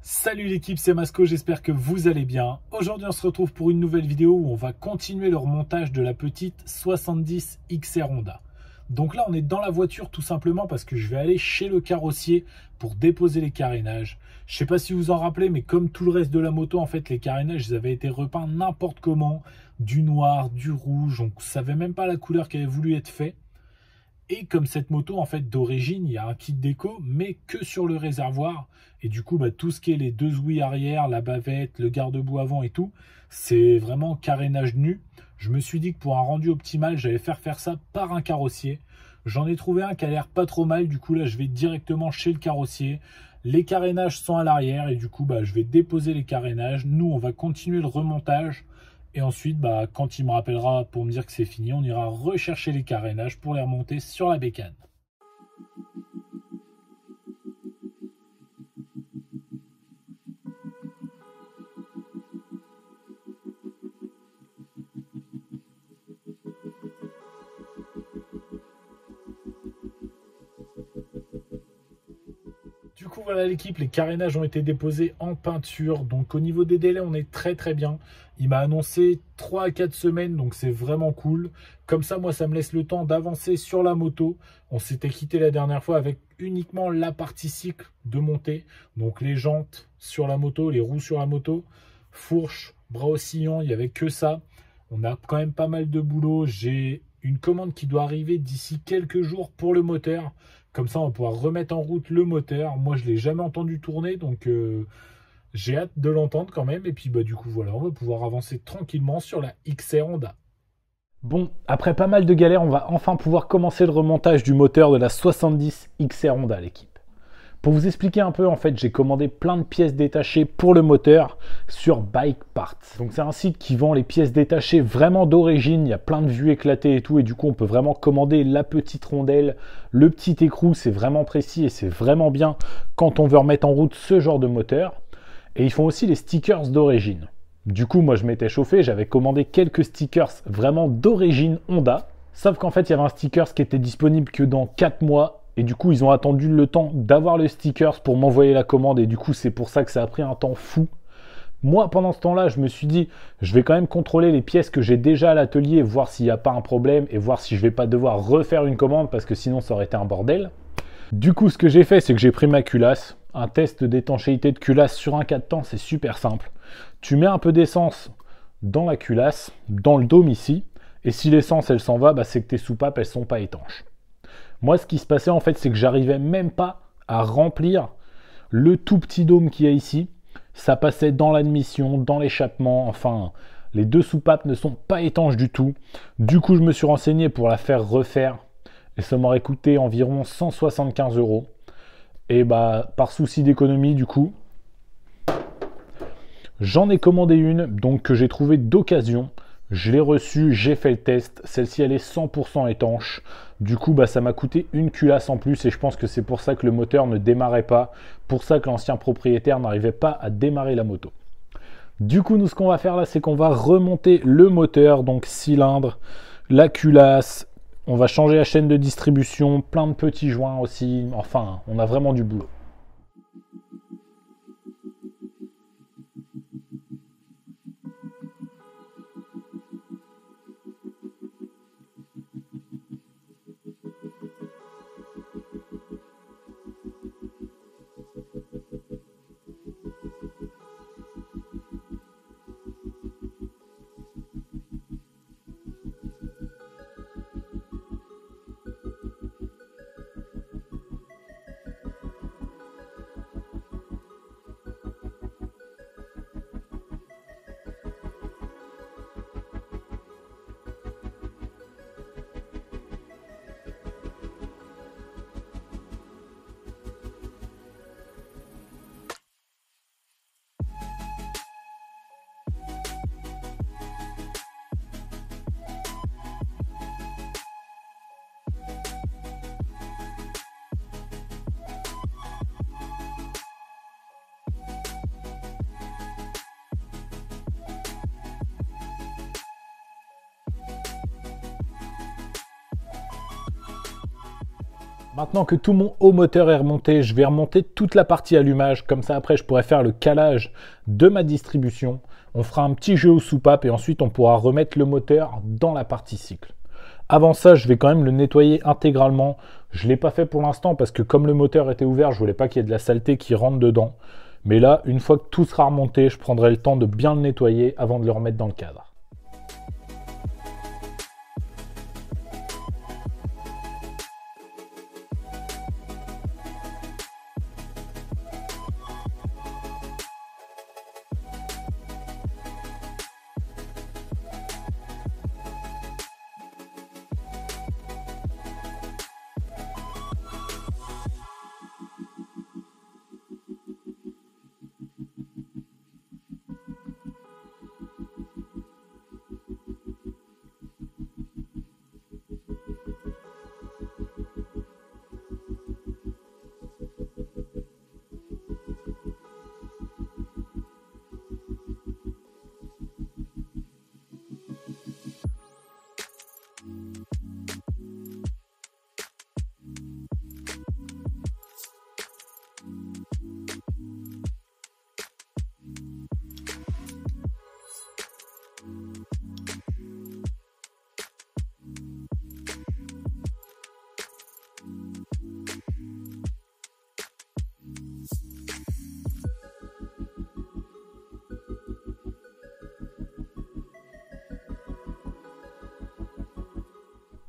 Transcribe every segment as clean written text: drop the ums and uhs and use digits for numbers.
Salut l'équipe, c'est Masco, j'espère que vous allez bien. Aujourd'hui on se retrouve pour une nouvelle vidéo où on va continuer le remontage de la petite 70 XR Honda. Donc là on est dans la voiture tout simplement parce que je vais aller chez le carrossier pour déposer les carénages. Je sais pas si vous vous en rappelez, mais comme tout le reste de la moto, en fait les carénages ils avaient été repeints n'importe comment, du noir, du rouge, on ne savait même pas la couleur qui avait voulu être fait. Et comme cette moto, en fait, d'origine, il y a un kit déco, mais que sur le réservoir. Et du coup, tout ce qui est les deux ouïes arrière, la bavette, le garde-boue avant et tout, c'est vraiment carénage nu. Je me suis dit que pour un rendu optimal, j'allais faire ça par un carrossier. J'en ai trouvé un qui a l'air pas trop mal. Du coup, là, je vais directement chez le carrossier. Les carénages sont à l'arrière et du coup, je vais déposer les carénages. Nous, on va continuer le remontage. Et ensuite, quand il me rappellera pour me dire que c'est fini, on ira rechercher les carénages pour les remonter sur la bécane. Du coup, voilà l'équipe, les carénages ont été déposés en peinture. Donc au niveau des délais, on est très bien. Il m'a annoncé 3 à 4 semaines, donc c'est vraiment cool. Comme ça, moi, ça me laisse le temps d'avancer sur la moto. On s'était quitté la dernière fois avec uniquement la partie cycle de montée. Donc les jantes sur la moto, les roues sur la moto, fourche, bras oscillants, il n'y avait que ça. On a quand même pas mal de boulot. J'ai une commande qui doit arriver d'ici quelques jours pour le moteur. Comme ça, on va pouvoir remettre en route le moteur. Moi, je ne l'ai jamais entendu tourner, donc j'ai hâte de l'entendre quand même. Et puis, du coup, voilà, on va pouvoir avancer tranquillement sur la XR Honda. Bon, après pas mal de galères, on va enfin pouvoir commencer le remontage du moteur de la 70 XR Honda, l'équipe. Pour vous expliquer un peu, en fait, j'ai commandé plein de pièces détachées pour le moteur sur Bike Parts. Donc c'est un site qui vend les pièces détachées vraiment d'origine. Il y a plein de vues éclatées et tout. Et du coup, on peut vraiment commander la petite rondelle, le petit écrou. C'est vraiment précis et c'est vraiment bien quand on veut remettre en route ce genre de moteur. Et ils font aussi les stickers d'origine. Du coup, moi, je m'étais chauffé. J'avais commandé quelques stickers vraiment d'origine Honda. Sauf qu'en fait, il y avait un sticker qui était disponible que dans 4 mois. Et du coup, ils ont attendu le temps d'avoir le stickers pour m'envoyer la commande. Et du coup, c'est pour ça que ça a pris un temps fou. Moi, pendant ce temps-là, je me suis dit, je vais quand même contrôler les pièces que j'ai déjà à l'atelier, voir s'il n'y a pas un problème et voir si je ne vais pas devoir refaire une commande parce que sinon, ça aurait été un bordel. Du coup, ce que j'ai fait, c'est que j'ai pris ma culasse. Un test d'étanchéité de culasse sur un 4 temps, c'est super simple. Tu mets un peu d'essence dans la culasse, dans le dôme ici. Et si l'essence, elle s'en va, c'est que tes soupapes, elles ne sont pas étanches. Moi, ce qui se passait, en fait, c'est que j'arrivais même pas à remplir le tout petit dôme qu'il y a ici. Ça passait dans l'admission, dans l'échappement. Enfin, les deux soupapes ne sont pas étanches du tout. Du coup, je me suis renseigné pour la faire refaire. Et ça m'aurait coûté environ 175 €. Et par souci d'économie, du coup, j'en ai commandé une, donc que j'ai trouvée d'occasion. Je l'ai reçue, j'ai fait le test. Celle-ci, elle est 100% étanche. Du coup, ça m'a coûté une culasse en plus et je pense que c'est pour ça que le moteur ne démarrait pas. Pour ça que l'ancien propriétaire n'arrivait pas à démarrer la moto. Du coup, nous, ce qu'on va faire là, c'est qu'on va remonter le moteur, donc cylindre, la culasse. On va changer la chaîne de distribution, plein de petits joints aussi. Enfin, on a vraiment du boulot. Maintenant que tout mon haut moteur est remonté, je vais remonter toute la partie allumage. Comme ça, après, je pourrai faire le calage de ma distribution. On fera un petit jeu aux soupapes et ensuite, on pourra remettre le moteur dans la partie cycle. Avant ça, je vais quand même le nettoyer intégralement. Je ne l'ai pas fait pour l'instant parce que comme le moteur était ouvert, je ne voulais pas qu'il y ait de la saleté qui rentre dedans. Mais là, une fois que tout sera remonté, je prendrai le temps de bien le nettoyer avant de le remettre dans le cadre.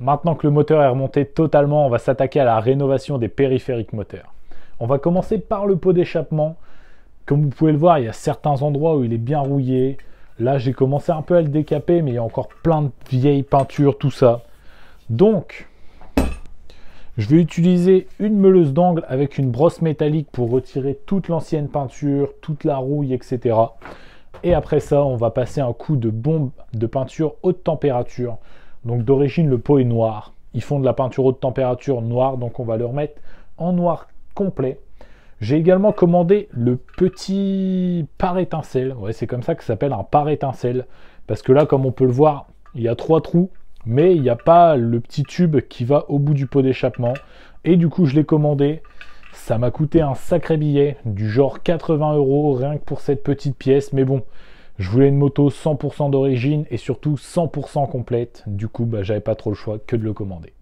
Maintenant que le moteur est remonté totalement, on va s'attaquer à la rénovation des périphériques moteurs. On va commencer par le pot d'échappement. Comme vous pouvez le voir, il y a certains endroits où il est bien rouillé. Là, j'ai commencé un peu à le décaper, mais il y a encore plein de vieilles peintures, tout ça. Donc, je vais utiliser une meuleuse d'angle avec une brosse métallique pour retirer toute l'ancienne peinture, toute la rouille, etc. Et après ça, on va passer un coup de bombe de peinture haute température. Donc d'origine, le pot est noir. Ils font de la peinture haute température noire, donc on va le remettre en noir complet. J'ai également commandé le petit pare-étincelle. Ouais, c'est comme ça que ça s'appelle, un pare-étincelle. Parce que là, comme on peut le voir, il y a 3 trous, mais il n'y a pas le petit tube qui va au bout du pot d'échappement. Et du coup, je l'ai commandé. Ça m'a coûté un sacré billet, du genre 80 € rien que pour cette petite pièce. Mais bon, je voulais une moto 100% d'origine et surtout 100% complète. Du coup, j'avais pas trop le choix que de le commander.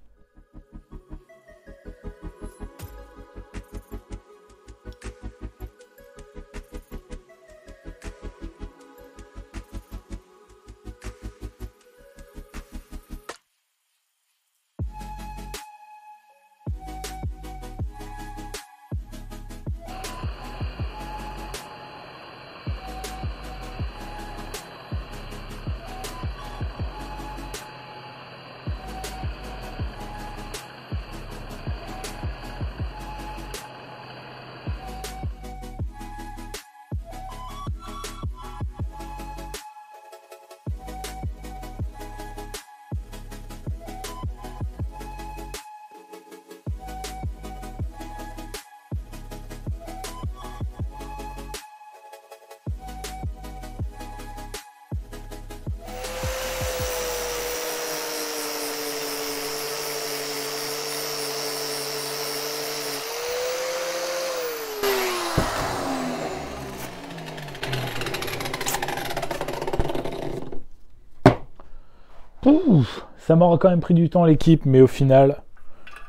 Ouf, ça m'aura quand même pris du temps l'équipe, mais au final,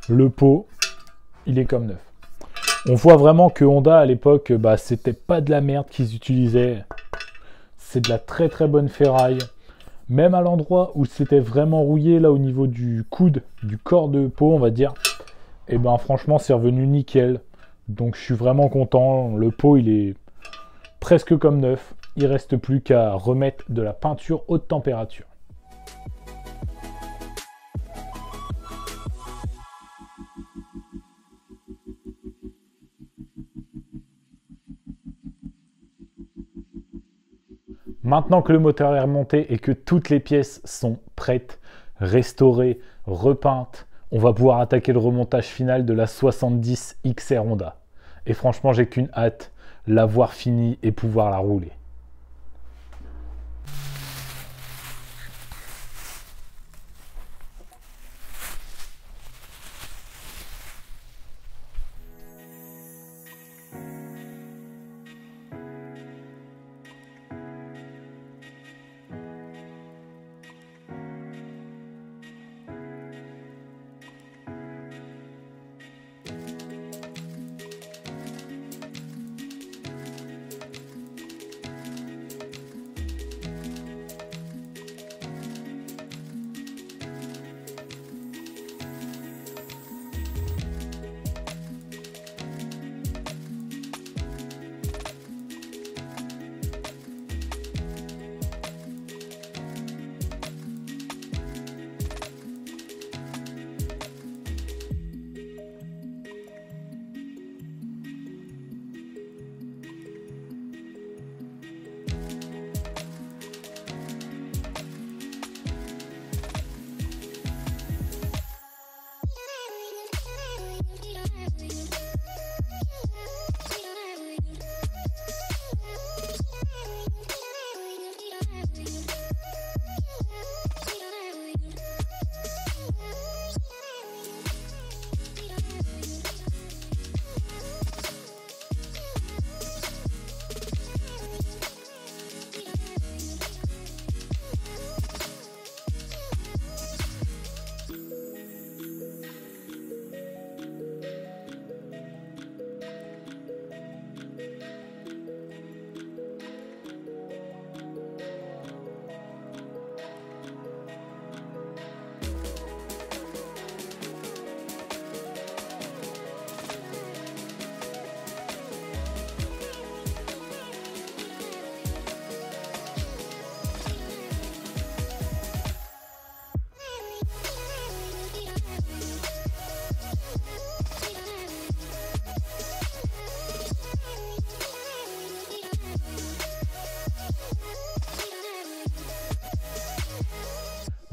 le pot, il est comme neuf. On voit vraiment que Honda à l'époque, c'était pas de la merde qu'ils utilisaient. C'est de la très très bonne ferraille. Même à l'endroit où c'était vraiment rouillé, là au niveau du coude, du corps de pot, on va dire, et franchement, c'est revenu nickel. Donc je suis vraiment content. Le pot, il est presque comme neuf. Il reste plus qu'à remettre de la peinture haute température. Maintenant que le moteur est remonté et que toutes les pièces sont prêtes, restaurées, repeintes, on va pouvoir attaquer le remontage final de la 70 XR Honda. Et franchement, j'ai qu'une hâte, l'avoir finie et pouvoir la rouler.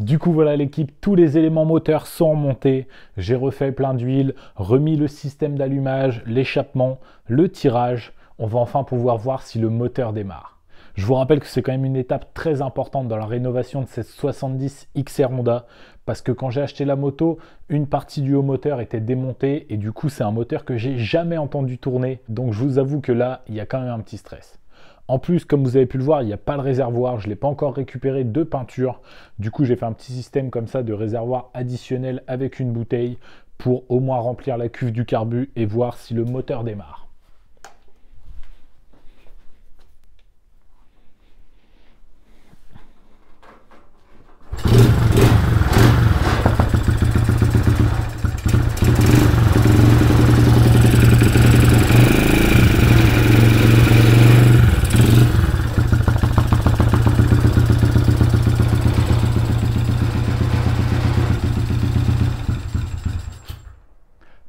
Du coup voilà l'équipe, tous les éléments moteurs sont remontés, j'ai refait plein d'huile, remis le système d'allumage, l'échappement, le tirage, on va enfin pouvoir voir si le moteur démarre. Je vous rappelle que c'est quand même une étape très importante dans la rénovation de cette 70 XR Honda, parce que quand j'ai acheté la moto, une partie du haut moteur était démontée et du coup c'est un moteur que j'ai jamais entendu tourner, donc je vous avoue que là il y a quand même un petit stress. En plus, comme vous avez pu le voir, il n'y a pas le réservoir, je ne l'ai pas encore récupéré de peinture. Du coup, j'ai fait un petit système comme ça de réservoir additionnel avec une bouteille pour au moins remplir la cuve du carbu et voir si le moteur démarre.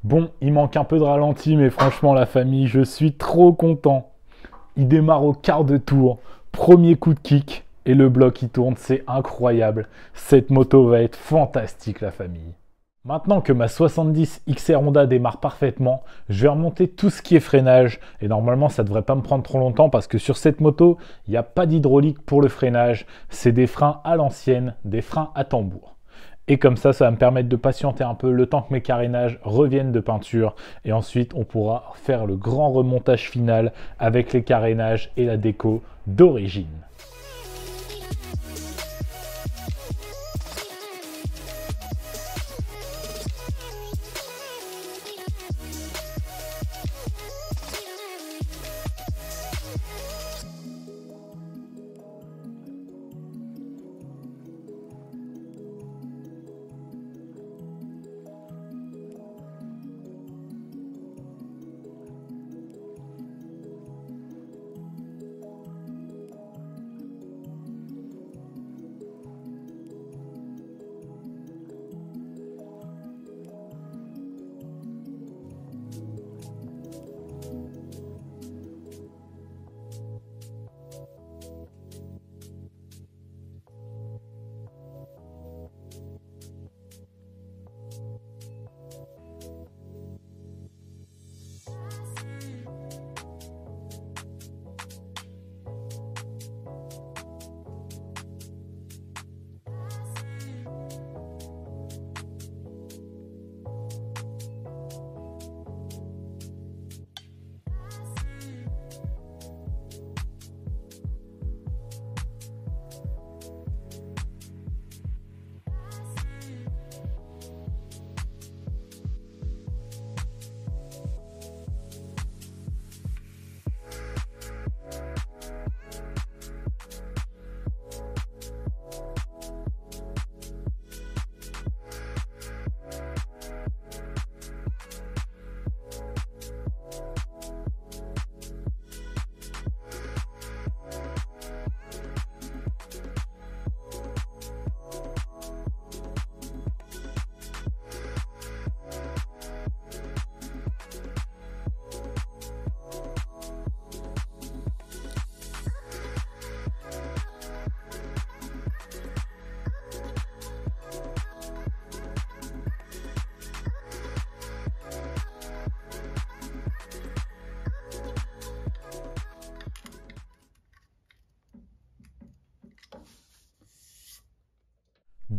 Bon, il manque un peu de ralenti, mais franchement, la famille, je suis trop content. Il démarre au quart de tour, premier coup de kick, et le bloc il tourne, c'est incroyable. Cette moto va être fantastique, la famille. Maintenant que ma 70 XR Honda démarre parfaitement, je vais remonter tout ce qui est freinage. Et normalement, ça ne devrait pas me prendre trop longtemps parce que sur cette moto, il n'y a pas d'hydraulique pour le freinage. C'est des freins à l'ancienne, des freins à tambour. Et comme ça va me permettre de patienter un peu le temps que mes carénages reviennent de peinture. Et ensuite, on pourra faire le grand remontage final avec les carénages et la déco d'origine.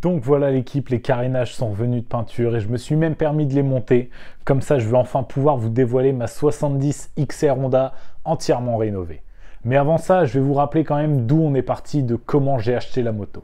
Donc voilà l'équipe, les carénages sont revenus de peinture et je me suis même permis de les monter. Comme ça, je vais enfin pouvoir vous dévoiler ma 70 XR Honda entièrement rénovée. Mais avant ça, je vais vous rappeler quand même d'où on est parti, de comment j'ai acheté la moto.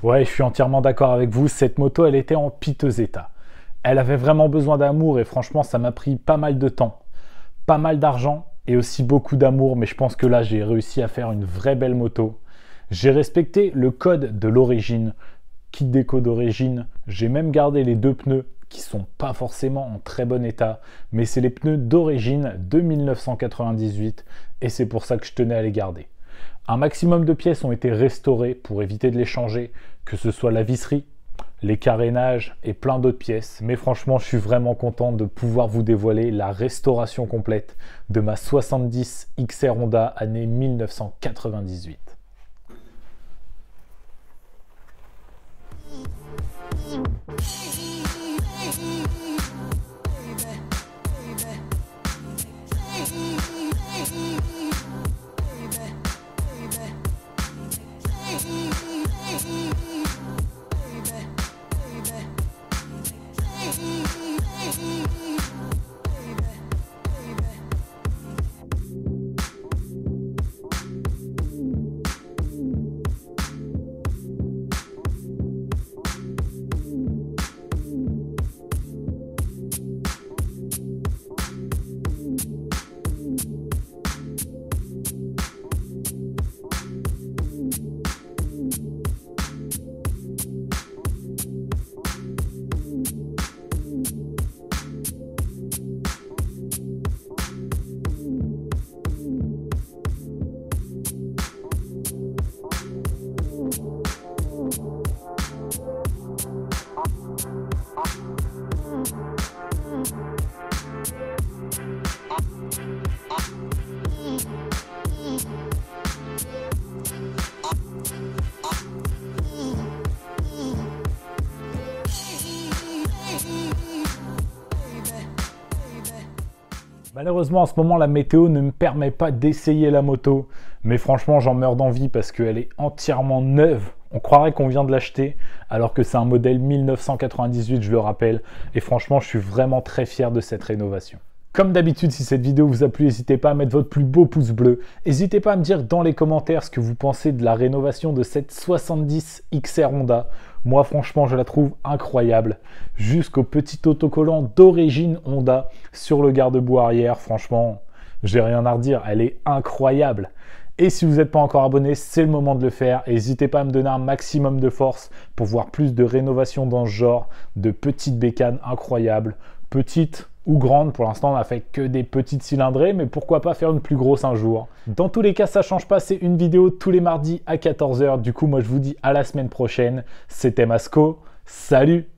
Ouais, je suis entièrement d'accord avec vous, cette moto, elle était en piteux état. Elle avait vraiment besoin d'amour et franchement, ça m'a pris pas mal de temps, pas mal d'argent et aussi beaucoup d'amour, mais je pense que là, j'ai réussi à faire une vraie belle moto. J'ai respecté le code de l'origine, kit déco d'origine. J'ai même gardé les deux pneus qui sont pas forcément en très bon état, mais c'est les pneus d'origine de 1998 et c'est pour ça que je tenais à les garder. Un maximum de pièces ont été restaurées pour éviter de les changer, que ce soit la visserie, les carénages et plein d'autres pièces. Mais franchement, je suis vraiment content de pouvoir vous dévoiler la restauration complète de ma 70 XR Honda année 1998. Malheureusement, en ce moment, la météo ne me permet pas d'essayer la moto. Mais franchement, j'en meurs d'envie parce qu'elle est entièrement neuve. On croirait qu'on vient de l'acheter, alors que c'est un modèle 1998, je le rappelle. Et franchement, je suis vraiment très fier de cette rénovation. Comme d'habitude, si cette vidéo vous a plu, n'hésitez pas à mettre votre plus beau pouce bleu. N'hésitez pas à me dire dans les commentaires ce que vous pensez de la rénovation de cette 70 XR Honda. Moi, franchement, je la trouve incroyable. Jusqu'au petit autocollant d'origine Honda sur le garde-boue arrière. Franchement, j'ai rien à redire. Elle est incroyable. Et si vous n'êtes pas encore abonné, c'est le moment de le faire. N'hésitez pas à me donner un maximum de force pour voir plus de rénovations dans ce genre, de petites bécanes incroyables, petites ou grandes. Pour l'instant, on n'a fait que des petites cylindrées, mais pourquoi pas faire une plus grosse un jour. Dans tous les cas, ça change pas, c'est une vidéo tous les mardis à 14 h. Du coup, moi, je vous dis à la semaine prochaine. C'était Masco. Salut!